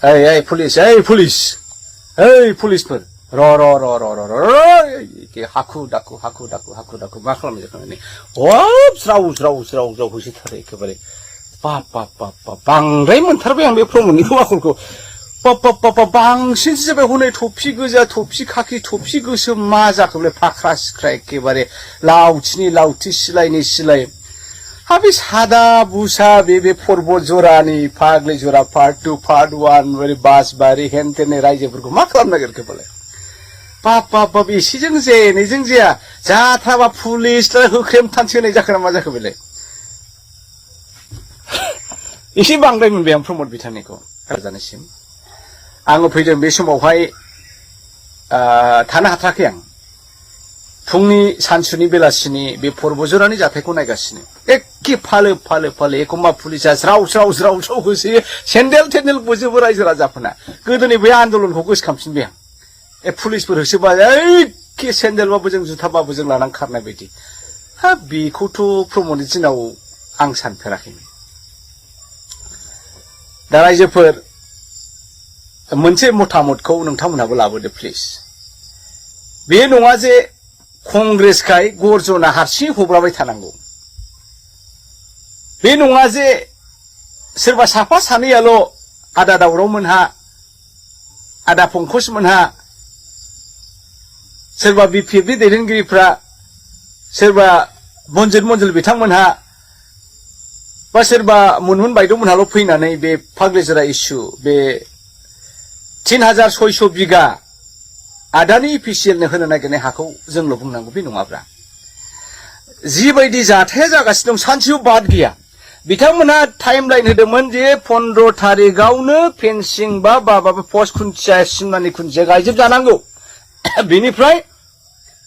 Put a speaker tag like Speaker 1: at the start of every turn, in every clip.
Speaker 1: ओइ पुलिसफोर र हाखु दाखु मा खालामनो हब ज्राव होसोथारो एखेबारे बाप बांद्राय मोनथारबाय आं बे प्रमदनिखौ आखलखौ बांसिनसो जाबाय हनै थफि गोजा थफि खाखि थफि गोसोम मा जाखोलै फाख्रा सिख्रा एखेबारे लावथिनि लावथि सिलायनि सिलाय हा बे सादा बुसा बे पर्बत जरानि फाग्लि जरा पार्ट 2 पार्ट 1 ओरै बासबारि हेनतेननि रायजोफोरखौ मा खालामनो नागिरखोबालाय बाप एसेजों जे नैजों जाया जाथाराबा पुलिस होख्रेमथानसो होनाय जाखो ना मा जाखो बेलाय एसे बांद्राय मोनबाय आं प्रमद बिथांनिखौ जानायसिम आङो फैदों बे समावहाय थानो हाथाराखै आं फुंनि सानसुनि बेलासिनि बे पर्बजरानि जाथायखौ नायगासिनो एखे फालो एखम्बा पुलिसा ज्राव होसोयो सेन्देल टेन्देल बोजोबो रायजो राजाफोरना गोदोनि बे आन्दलनखौ गोसोखांफिनबाय आं पुलिसफोर होसोबा एखे सेन्देलबाबो जों जुथाबाबो जों लानानै खारनाय बायदि हा बेखौथ' प्रमदनि दिनाव आं सानफेराखैमोन दा रायजोफोर मोनसे मतामतखौ नोंथांमोनहाबो लाबोदो प्लिज बे नङा जे कंग्रेसखाय गर्जना हारसिं हब्राबाय थानांगौ बे नङा जे सोरबा साफा सानैयाल' आदा दावराव मोनहा आदा पंकज मोनहा सोरबा बिपिएफनि दैदेनगिरिफ्रा सोरबा बनजित मन्डल बिथांमोनहा बा सोरबा मुनमुन बायद'मोनहाल' फैनानै बे फाग्लिजरा इस्यु बे 3600 बिगा आदानि इपिसिएलनो होनो नागिरनाय हाखौ जोंल' बुंनांगौ बे नङाब्रा जिबायदि जाथाया जागासिनो दं सानसेयाव बाद गैया बिथांमोना टाइमलाइन होदोंमोन जे 15 तारिखआवनो फेन्सिं बा पस्ट खुन्थिया सिमनानि खुन्थिया गायजोब जानांगौ बेनिफ्राय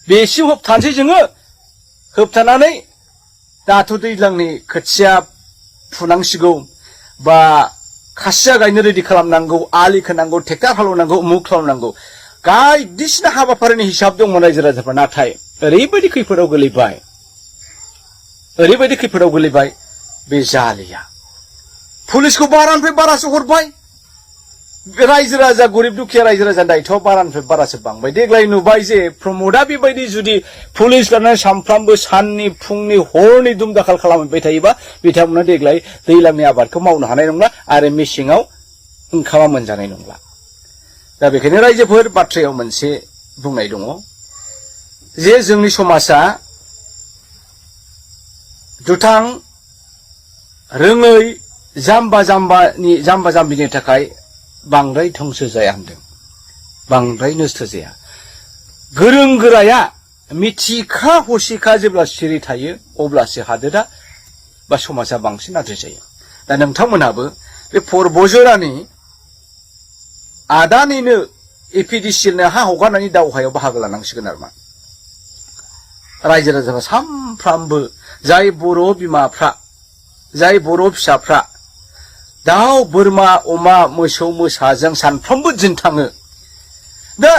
Speaker 1: बेसे होबथानोसै जोङो होबथानानै दाथ' दैज्लांनि खोथिया फुनांसिगौ बा खासिया गायनो रेडि खालामनांगौ आलि खोनांगौ ट्रेक्टर हालेवनांगौ उमुक खालामनांगौ बायदिसिना हाबाफारिनि हिसाब दंमोन रायजो राजाफ्रा नाथाय ओरैबायदि खैफोदाव गोलैबाय बे जालिया पुलिसखौ बारानिफ्राय बारासो हरबाय रायजो राजा गरिब दुखिया रायजो राजा दायथ'आ बारानिफ्राय बारासो बांबाय देग्लाय नुबाय जे प्रमदा बेबायदि जुदि पुलिस लानानै सानफ्रामबो साननि फुंनि हरनि दुमदाखाल खालामबाय थायोबा बिथांमोना देग्लाय दैज्लांनि आबादखौ मावनो हानाय नंला आरो मेसेङाव ओंखामा मोनजानाय नंला दा बेखायनो रायजोफोर बाथ्रायाव मोनसे बुंनाय दङ जे जोंनि समाजा दुथां रोङै जाम्बा जाम्बिनि थाखाय बांद्राय धंस जाया होनदों बांद्राय नस्थ जाया गोरों गोराया मिथिखा हसिखा जेब्ला सिरि थायो अब्लासो हादोरा बा समाजा बांसिन आद्रि जायो दा नोंथांमोनाबो बे पर्बजरानि आदानिनो एपिडिसिएलनो हा हगारनायनि दावहायाव बाहागो लानांसिगोन आरोमा रायजो राजाफ्रा सानफ्रामबो जाय बर' बिमाफ्रा जाय बर' फिसाफ्रा दाउ बोरमा अमा मोसौ मोसाजों सानफ्रोमबो दिन थाङो दा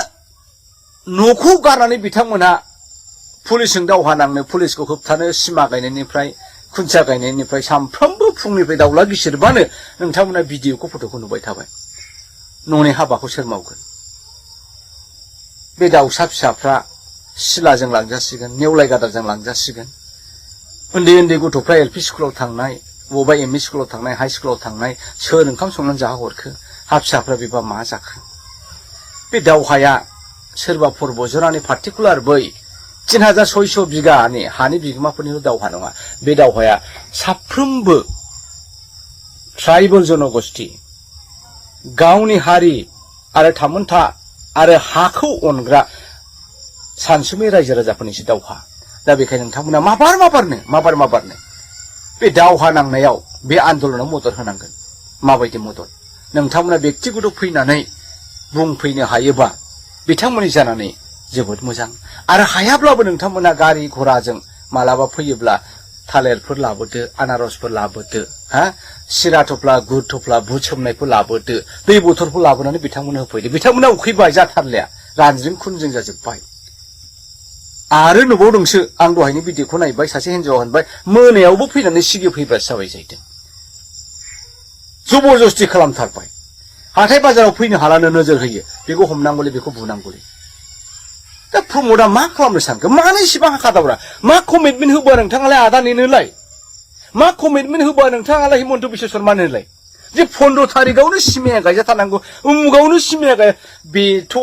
Speaker 1: न'खौ गारनानै बिथांमोना पुलिसजों दावहा नांनो पुलिसखौ होबथानो सिमा गायनायनिफ्राय खुन्थिया गायनायनिफ्राय सानफ्रोमबो फुंनिफ्राय दाउला गिसिरबानो नोंथांमोना भिडिअखौ फट'खौ नुबाय थाबाय न'नि हाबाखौ सोर मावगोन बे दाउसा फिसाफ्रा सिलाजों लांजासिगोन नेवलाय गादाजों लांजासिगोन उन्दै गथ'फ्रा एलपि स्कुलाव थांनाय बबेबा एमइ स्कुलाव थांनाय हाइ स्कुलाव थांनाय सोर ओंखाम संनानै जाहोहरखो हा फिसाफ्रा बेबा मा जाखो बे दावहाया सोरबा पर्बजरानि पार्टिकुलार बै 3600 बिगानि हानि बिगोमाफोरनिल' दावहा नङा बे दावहाया साफ्रोमबो ट्राइबेल जनगोष्ठी गावनि हारि आरो थामोनथा आरो हाखौ अनग्रा सानसुमै रायजो राजाफोरनिसो दावहा दा बेखायनो नोंथांमोना माबारनो बे दावहा नांनायाव बे आन्दलनाव मदद होनांगोन माबायदि मदद नोंथांमोना बेक्तिगत फैनानै बुंफैनो हायोबा बिथांमोननि जानानै जोबोद मोजां आरो हायाब्लाबो नोंथांमोना गारि घोराजों मालाबा फैयोब्ला थालिरफोर लाबोदो आनारसफोर लाबोदो हा सिरा थफ्ला गुर थफ्ला बुट सोमनायफोर लाबोदो दै बथलफोर लाबोनानै बिथांमोननो होफैदो बिथांमोना उखैबाय जाथारलाया रानज्रिं खुनज्रिं जाजोब्बाय आरो नुबावदोंसो आं दहायनि भिडिअखौ नायबाय सासे हिन्जावा होनबाय मोनायावबो फैनानै सिगिफैबासो जाबाय जाहैदों जबरदस्ति खालामथारबाय हाथाय बाजाराव फैनो हालानो नोजोर होयो बेखौ हमनांगौलै बेखौ बुनांगौलै दा प्रमदआ मा खालामनो सानखो मानो इसिबां हाखादावरा मा कमिटमेन्ट होबा नोंथाङालाय आदानिनोलाय मा कमिटमेन्ट होबा नोंथाङालाय हिमन्त बिश्व शर्मानोलाय जे 15 तारिखआवनो सिमाया गायजाथारनांगौ उमुगावनो सिमाया गाय बेथ'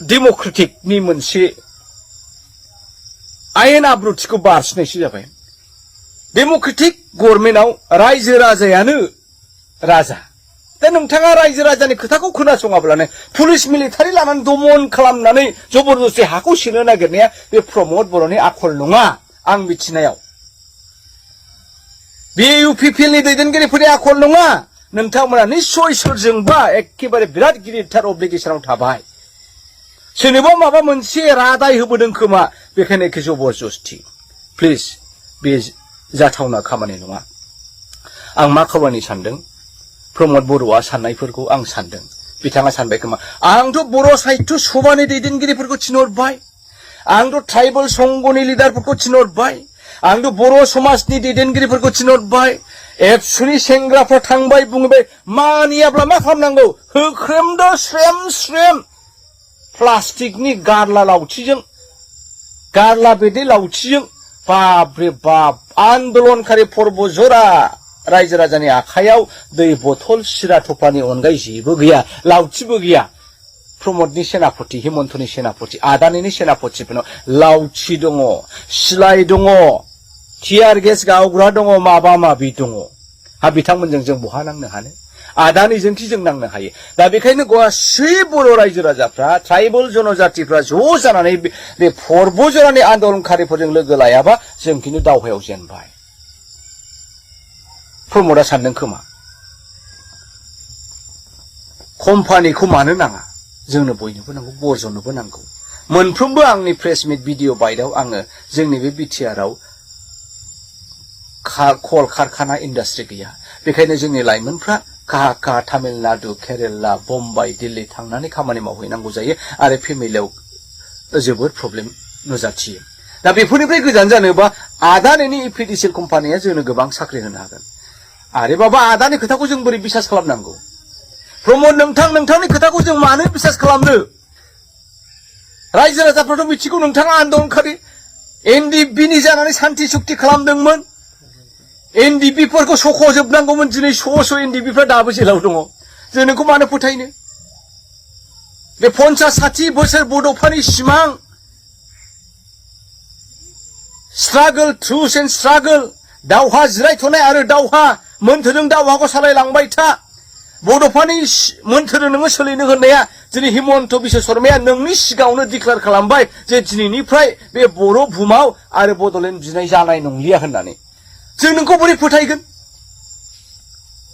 Speaker 1: डेम'क्रेटिकनि मोनसे आयेन आब्रुथिखौ बारसिनायसो जाबाय डेम'क्रेटिक गभर्नमेन्टआव रायजो राजायानो राजा दा नोंथाङा रायजो राजानि खोथाखौ खोनासङाब्लानो पुलिस मिलिटारि लानानै दमन खालामनानै जबरदस्ति हाखौ सेनो नागिरनाया बे प्रमद बर'नि आखल नङा आं मिथिनायाव बे इउपिपिएलनि दैदेनगिरिफोरनि आखल नङा नोंथांमोना निश्चय सोरजोंबा एखेबारे बिराद गिदिरथार अब्लिगेसनाव थाबाय सोरनोबा माबा मोनसे रादाय होबोदों खोमा बेखायनो एखे जबरदस्ति प्लिज बे जाथावना खामानि नङा आं मा खालामनो सानदों प्रमद बर'आ साननायफोरखौ आं सानदों बिथाङा सानबाय खोमा आंथ' बर' साहित्य सभानि दैदेनगिरिफोरखौ थिनहरबाय आंथ' ट्राइबेल संघनि लिडारफोरखौ थिनहरबाय आंथ' बर' समाजनि दैदेनगिरिफोरखौ थिनहरबाय एबसुनि सेंग्राफ्रा थांबाय बुंबाय मानियाब्ला मा खालामनांगौ होख्रेमदो स्रेम स्रेम प्लास्टिकनि गारला लावथिजों गारला बेदै लावथिजों बाप रे बाप आन्दोलनकारि पर्बजरा रायजो राजानि आखायाव दै बथल सिरा थफानि अनगायै जेबो गैया लावथिबो गैया प्रमदनि सेनापति हिमन्तनि सेनापति आदानिनि सेनापतिफोरनाव लावथि दङ सिलाइ दङ टियार गेस गावग्रा दङ माबा माबि दङ हा बिथांमोनजों जों बहा नांनो हानो आदानिजोंखि जों नांनो हायो दा बेखायनो गासै बर' रायजो राजाफ्रा ट्राइबेल जनजातिफ्रा ज' जानानै बे पर्बजरानि आन्दोलनकारिफोरजों लोगो लायाबा जों खिन्थु दावहायाव जेनबाय प्रमदआ सानदों खोमा कम्पानिखौ मानो नाङा जोंनो बयनोबो नांगौ बरजननोबो नांगौ मोनफ्रोमबो आंनि प्रेस मिट भिडिअ बाइटआव आङो जोंनि बे बिटिआरआव कल कारखाना इन्डास्ट्रि गैया बेखायनो जोंनि लाइमोनफ्रा काहा काहा तामिलनाडु केरेला बम्बाइ दिल्ली थांनानै खामानि मावहैनांगौ जायो आरो फेमिलियाव जोबोद प्रब्लेम नुजाथियो दा बेफोरनिफ्राय गोजान जानोबा आदानिनि इपिडिसिएल कम्पानिया जोंनो गोबां साख्रि होनो हागोन आरे बाबा आदानि खोथाखौ जों बोरै बिसास खालामनांगौ प्रमद नोंथांनि खोथाखौ जों मानो बिसास खालामनो रायजो राजाफ्राथ' मिथिगौ नोंथाङा आन्दोलनकारि एनडिबिनि जानानै सान्ति सुक्ति खालामदोंमोन एनडिबिफोरखौ सख'जोबनांगौमोन दिनै स' एनडिबिफ्रा दाबो जेलाव दङ जों नोंखौ मानो फोथायनो बे 50-60 बोसोर बड'फानि सिमां स्ट्रागल ट्रुथ एन्ड स्ट्रागल दावहा जिरायथ'नाय आरो दावहा मोन्थोरजों दावहाखौ सालायलांबाय था बड'फानि मोन्थोरजों नोङो सोलिनो होननाया दिनै हिमन्त बिश्व शर्माया नोंनि सिगाङावनो डिक्लेयार खालामबाय जे दिनैनिफ्राय बे बर' भुमाव आरो बड'लेण्ड बिनाय जानाय नंलिया होननानै जों नोंखौ बोरै फोथायगोन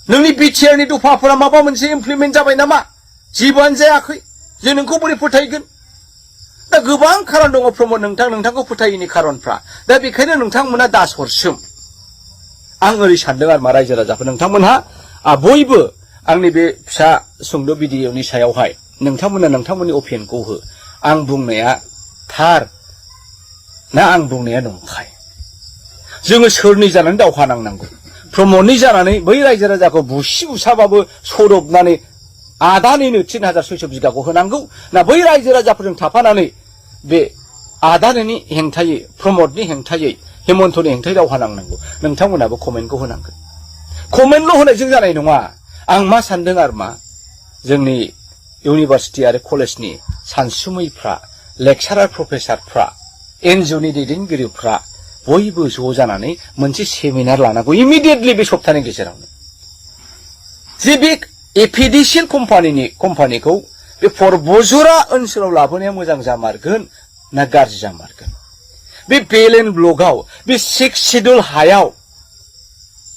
Speaker 1: नोंनि बिटिआरनि दफाफोरा माबा मोनसे इमप्लिमेन्ट जाबाय नामा जेबोआनो जायाखै जों नोंखौ बोरै फोथायगोन दा गोबां खारन दङ प्रमद नोंथांखौ फोथायैनि खारनफ्रा दा बेखायनो नोंथांमोना दास हरसोम आं ओरै सानदों आरो मा रायजो राजाफोर नोंथांमोनहा बयबो आंनि बे फिसा सुंद' भिडिअनि सायावहाय नोंथांमोना नोंथांमोननि अपिनियनखौ हो आं बुंनाया थार ना आं बुंनाया नंखाय जोङो सोरनि जानानै दावहा नांनांगौ प्रमदनि जानानै बै रायजो राजाखौ बुसि बुसाबाबो सदबनानै आदानिनो 3600 बिगाखौ होनांगौ ना बै रायजो राजाफोरजों थाफानानै बे आदानिनि हेंथायै प्रमदनि हेंथायै हिमन्तनि हेंथायै दावहा नांनांगौ नोंथांमोनाबो कमेन्टखौ होनांगोन कमेन्टल' होनायजों जानाय नङा आं मा सानदों आरो मा जोंनि इउनिभार्सिटि आरो कलेजनि सानसुमैफ्रा लेक्चारार प्रफेसारफ्रा एनजिअनि दैदेनगिरिफ्रा बयबो ज' जानानै मोनसे सेमिनार लानांगौ इमिडियेटलि बे सप्ताहनि गेजेरावनो जे बे एपिडिसिएल कम्पानिखौ बे पर्बजरा ओनसोलाव लाबोनाया मोजां जामारगोन ना गाज्रि जामारगोन बे बेलेन ब्लकआव बे 6 शिड्युल हायाव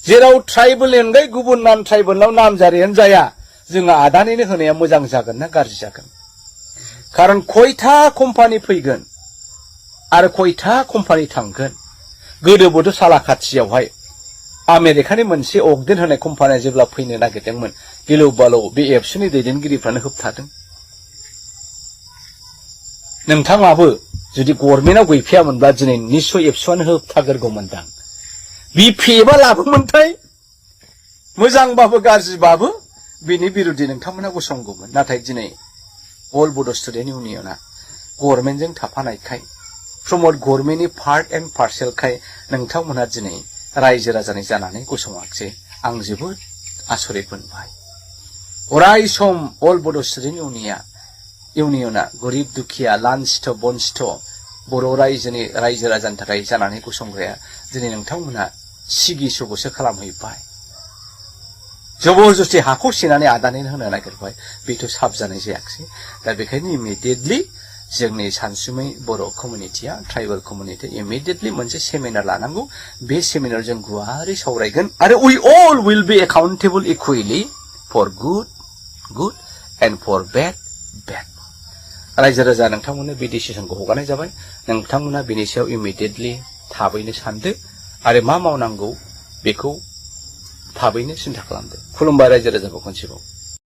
Speaker 1: जेराव ट्राइबेल अनगायै गुबुन नान ट्राइबेलनाव नाम जारियानो जाया जोङो आदानिनो होनाया मोजां जागोन ना गाज्रि जागोन खारन खयथा कम्पानि फैगोन आरो खयथा कम्पानि थांगोन गोदोबोथ' सालाखाथियावहाय आमेरिकानि मोनसे अगदेन होनाय कम्पानिया जेब्ला फैनो नागिरदोंमोन गिलौ बालौ बे एबसुनि दैदेनगिरिफ्रानो होबथादों नोंथाङाबो जुदि गभर्नमेन्टआव गैफायामोनब्ला दिनै निश्चय एबसुआनो होबथागोरगौमोनदां बिपिएफआ लाबोमोनथाय मोजांबाबो गाज्रिबाबो बिनि बिरुद्धि नोंथांमोना गसंगौमोन नाथाय दिनै अल बड' स्टुडेन्ट इउनियना गभर्नमेन्टजों थाफानायखाय प्रमद गभर्नमेन्टनि पार्ट एन्ड पार्सेलखाय नोंथांमोना दिनै रायजो राजानि जानानै गसङाखिसै आं जोबोद आसरित मोनबाय अराय सम अल बड' स्टुडेन्ट इउनियना गरिब दुखिया लान्सिथ' बनसिथ' बर' रायजोनि रायजो राजानि थाखाय जानानै गसंग्राया दिनै नोंथांमोना सिगि सग'सो खालामहैबाय जबरदस्ति हाखौ सेनानै आदानि होनो नागिरबाय बेथ' साबजानाय जायाखिसै दा बेखायनो इमिडियेटलि जोंनि सानसुमै बर' कमिउनिटिया ट्राइबेल कमिउनिटि इमिडियेटलि मोनसे सेमिनार लानांगौ बे सेमिनार जों गुवारै सावरायगोन आरो we all will be accountable equally for good and for bad रायजो राजा नोंथांमोननो बे डिसिसनखौ हगारनाय जाबाय नोंथांमोना बेनि सायाव इमिडियेटलि थाबैनो सानदो आरो मा मावनांगौ बेखौ थाबैनो सिन्था खालामदो खुलुमबाय रायजो राजाखौ खनसेबाव